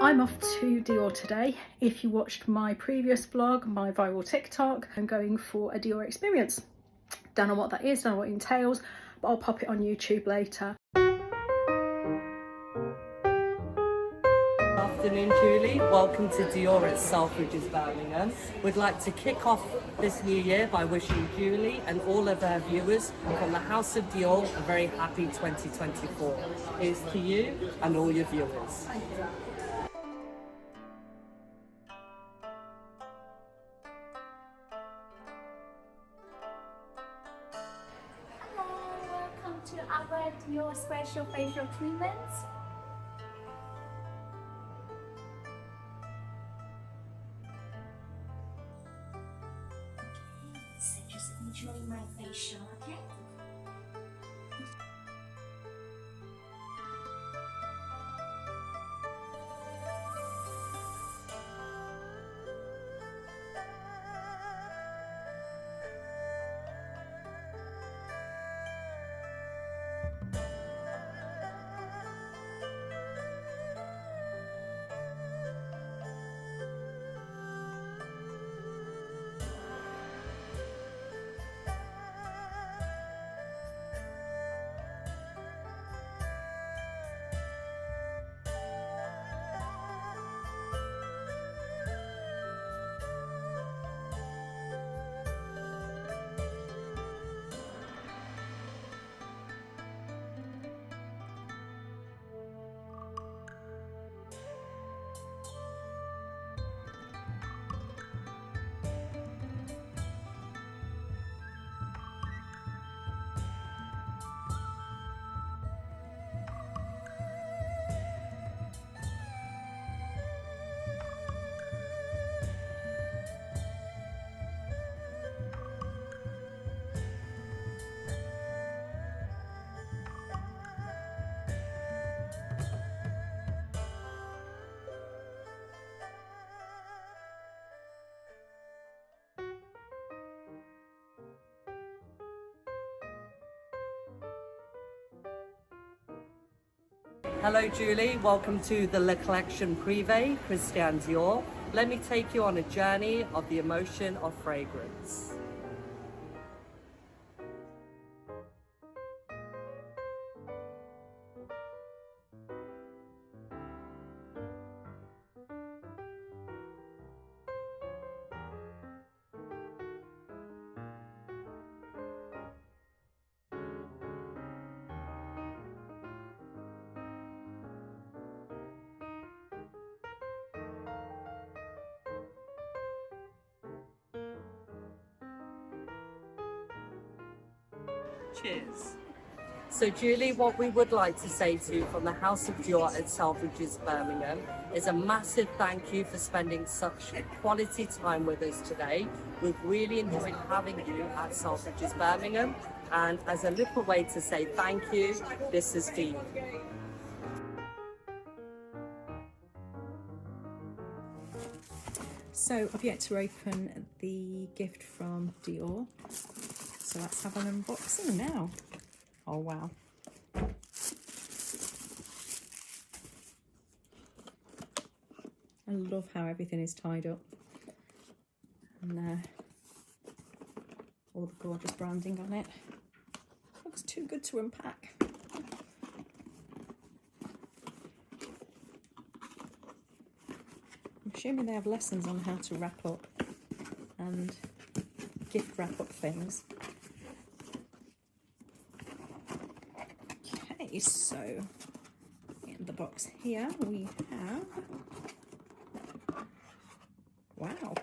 I'm off to Dior today. If you watched my previous vlog, my viral TikTok, I'm going for a Dior experience. Don't know what that is, don't know what it entails, but I'll pop it on YouTube later. Afternoon, Julie. Welcome to Dior at Selfridges Birmingham. We'd like to kick off this new year by wishing Julie and all of our viewers from the House of Dior a very happy 2024. Here's to you and all your viewers. Hello, welcome to our Dior Special Facial treatments. So just enjoy my facial, okay? Hello, Julie. Welcome to the Le Collection Privée, Christian Dior. Let me take you on a journey of the emotion of fragrance. Cheers. So Julie, what we would like to say to you from the House of Dior at Selfridges Birmingham is a massive thank you for spending such quality time with us today. We've really enjoyed having you at Selfridges Birmingham, and as a little way to say thank you, this is for you. So I've yet to open the gift from Dior. So let's have an unboxing now. Oh wow. I love how everything is tied up. And all the gorgeous branding on it. Looks too good to unpack. I'm assuming they have lessons on how to wrap up and gift wrap up things. Okay, so in the box here we have, wow,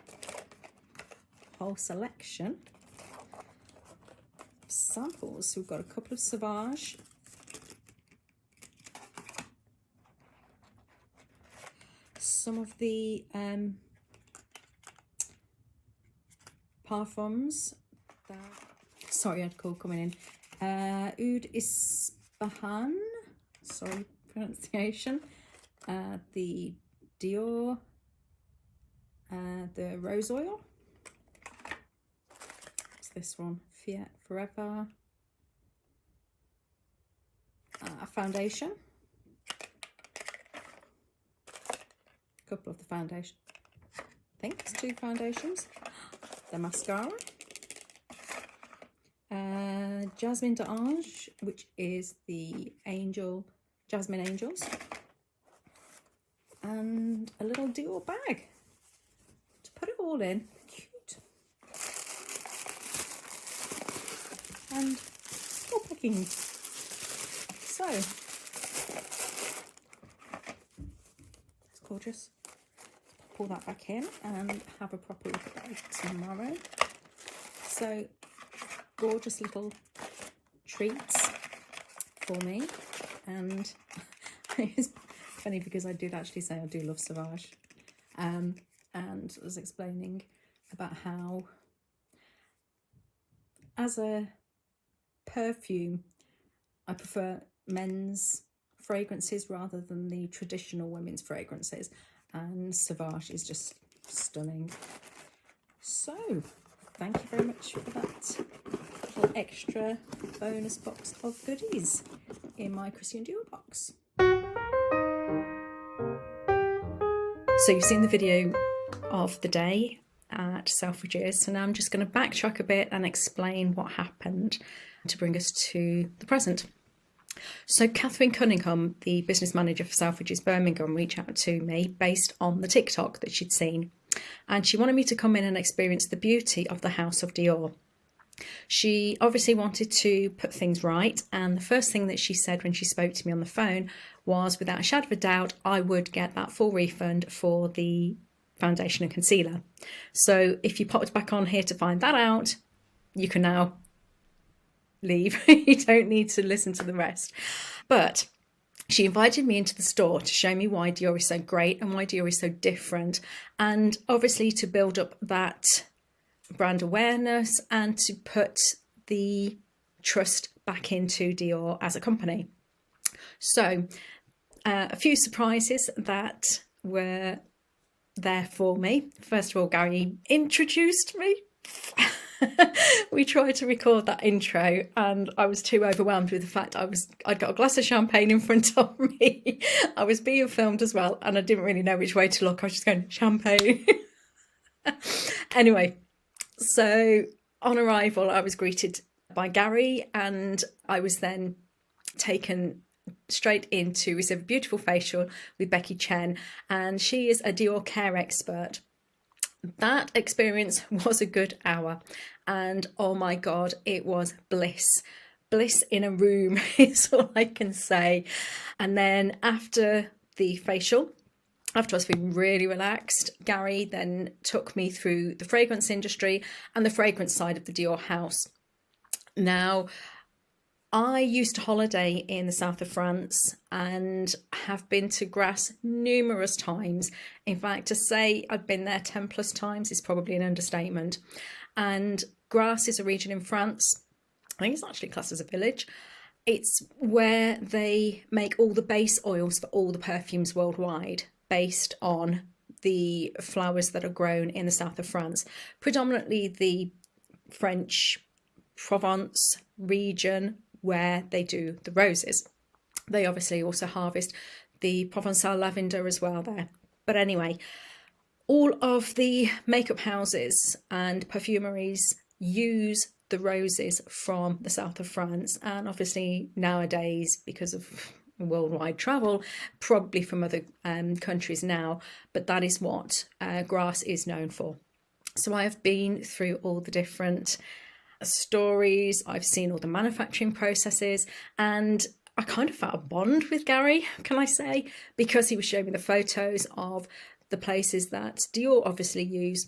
whole selection of samples. So we've got a couple of Sauvage, some of the parfums that, sorry, I had a call coming in. Oud Ispahan, sorry pronunciation. The Dior, the rose oil. What's this one? Fiat Forever. Foundation. a couple of the foundation. I think it's 2 foundations. The mascara. Jasmine d'Ange, which is the Jasmine Angels. And a little Dior bag to put it all in. Cute. And more packings. So, that's gorgeous. Pull that back in and have a proper look at that tomorrow. So, gorgeous little treats for me. And it's funny because I did actually say I do love Sauvage. And I was explaining about how, as a perfume, I prefer men's fragrances rather than the traditional women's fragrances, and Sauvage is just stunning. So thank you very much for that little extra bonus box of goodies in my Christian Dior box. So you've seen the video of the day at Selfridges, so now I'm just going to backtrack a bit and explain what happened to bring us to the present. So Catherine Cunningham, the business manager for Selfridges Birmingham, reached out to me based on the TikTok that she'd seen, and she wanted me to come in and experience the beauty of the House of Dior. She obviously wanted to put things right, and the first thing that she said when she spoke to me on the phone was, without a shadow of a doubt, I would get that full refund for the foundation and concealer. So if you popped back on here to find that out, you can now leave. You don't need to listen to the rest. But she invited me into the store to show me why Dior is so great and why Dior is so different, and obviously to build up that brand awareness and to put the trust back into Dior as a company. So a few surprises that were there for me. First of all, Gary introduced me. We tried to record that intro and I was too overwhelmed with the fact I'd got a glass of champagne in front of me. I was being filmed as well and I didn't really know which way to look. I was just going, champagne. Anyway, so on arrival I was greeted by Gary and I was then taken straight in to receive a beautiful facial with Becky Chen, and she is a Dior Care Expert. That experience was a good hour and oh my god, it was bliss in a room is all I can say. And then after the facial, after I was feeling really relaxed, Gary then took me through the fragrance industry and the fragrance side of the Dior house. Now, I used to holiday in the south of France and have been to Grasse numerous times. In fact, to say I've been there 10 plus times is probably an understatement. And Grasse is a region in France. I think it's actually classed as a village. It's where they make all the base oils for all the perfumes worldwide based on the flowers that are grown in the south of France, predominantly the French Provence region, where they do the roses. They obviously also harvest the Provençal lavender as well there. But anyway, all of the makeup houses and perfumeries use the roses from the south of France, and obviously nowadays, because of worldwide travel, probably from other countries now, but that is what Grasse is known for. So I have been through all the different stories, I've seen all the manufacturing processes, and I kind of felt a bond with Gary, can I say, because he was showing me the photos of the places that Dior obviously use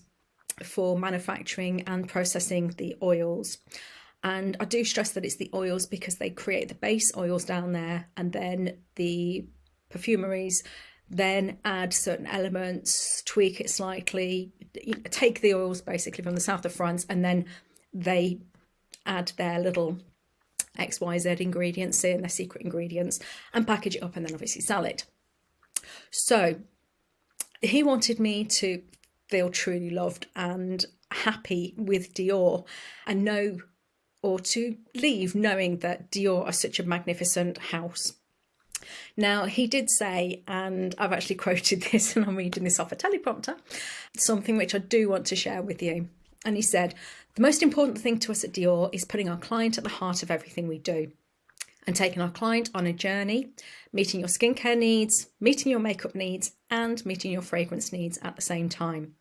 for manufacturing and processing the oils. And I do stress that it's the oils because they create the base oils down there, and then the perfumeries then add certain elements, tweak it slightly, take the oils basically from the south of France, and then they add their little XYZ ingredients in, their secret ingredients, and package it up and then obviously sell it. So he wanted me to feel truly loved and happy with Dior and know, or to leave knowing that Dior are such a magnificent house. Now, he did say, and I've actually quoted this and I'm reading this off a teleprompter, something which I do want to share with you. And he said, the most important thing to us at Dior is putting our client at the heart of everything we do and taking our client on a journey, meeting your skincare needs, meeting your makeup needs, and meeting your fragrance needs at the same time.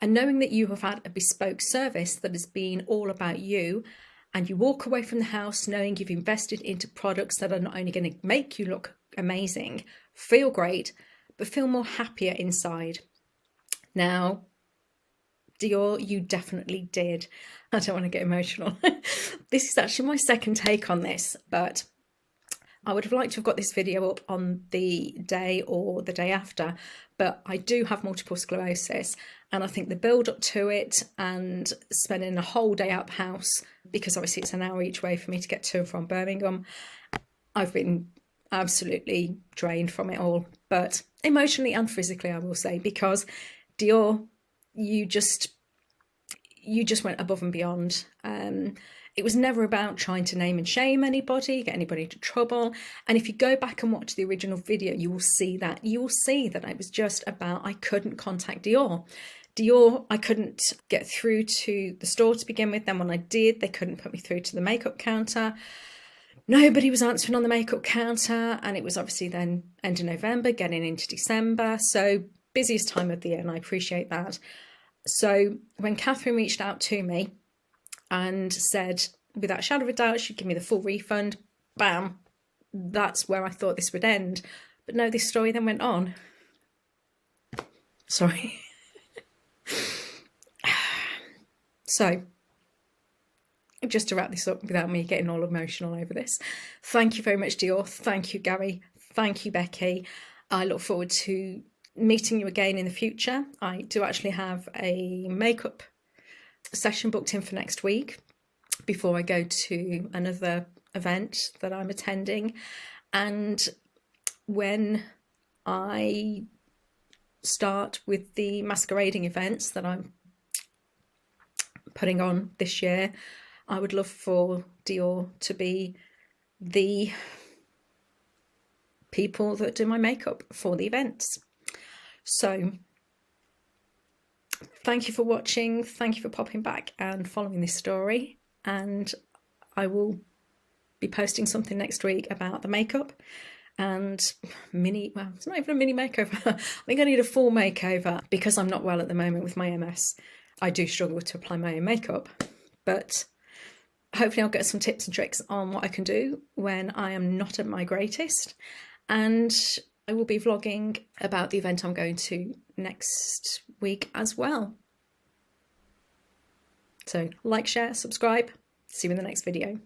And knowing that you have had a bespoke service that has been all about you, and you walk away from the house knowing you've invested into products that are not only going to make you look amazing, feel great, but feel more happier inside. Now, Dior, you definitely did. I don't want to get emotional. This is actually my second take on this, but I would have liked to have got this video up on the day or the day after, but I do have multiple sclerosis, and I think the build up to it and spending a whole day out the house, because obviously it's an hour each way for me to get to and from Birmingham, I've been absolutely drained from it all, but emotionally and physically, I will say, because Dior, you just went above and beyond. It was never about trying to name and shame anybody, get anybody into trouble. And if you go back and watch the original video, you will see that. You will see that it was just about, I couldn't contact Dior. Dior, I couldn't get through to the store to begin with. Then when I did, they couldn't put me through to the makeup counter. Nobody was answering on the makeup counter. And it was obviously then end of November, getting into December. So busiest time of the year, and I appreciate that. So when Catherine reached out to me and said, without a shadow of a doubt, she'd give me the full refund, bam, that's where I thought this would end. But no, this story then went on. Sorry. So, just to wrap this up without me getting all emotional over this, thank you very much, Dior. Thank you, Gary. Thank you, Becky. I look forward to meeting you again in the future. I do actually have a makeup session booked in for next week before I go to another event that I'm attending. And when I start with the masquerading events that I'm putting on this year, I would love for Dior to be the people that do my makeup for the events. So thank you for watching, thank you for popping back and following this story, and I will be posting something next week about the makeup and well, it's not even a mini makeover. I think I need a full makeover because I'm not well at the moment with my MS. I do struggle to apply my own makeup, but hopefully I'll get some tips and tricks on what I can do when I am not at my greatest. And I will be vlogging about the event I'm going to next week as well. So like, share, subscribe. See you in the next video.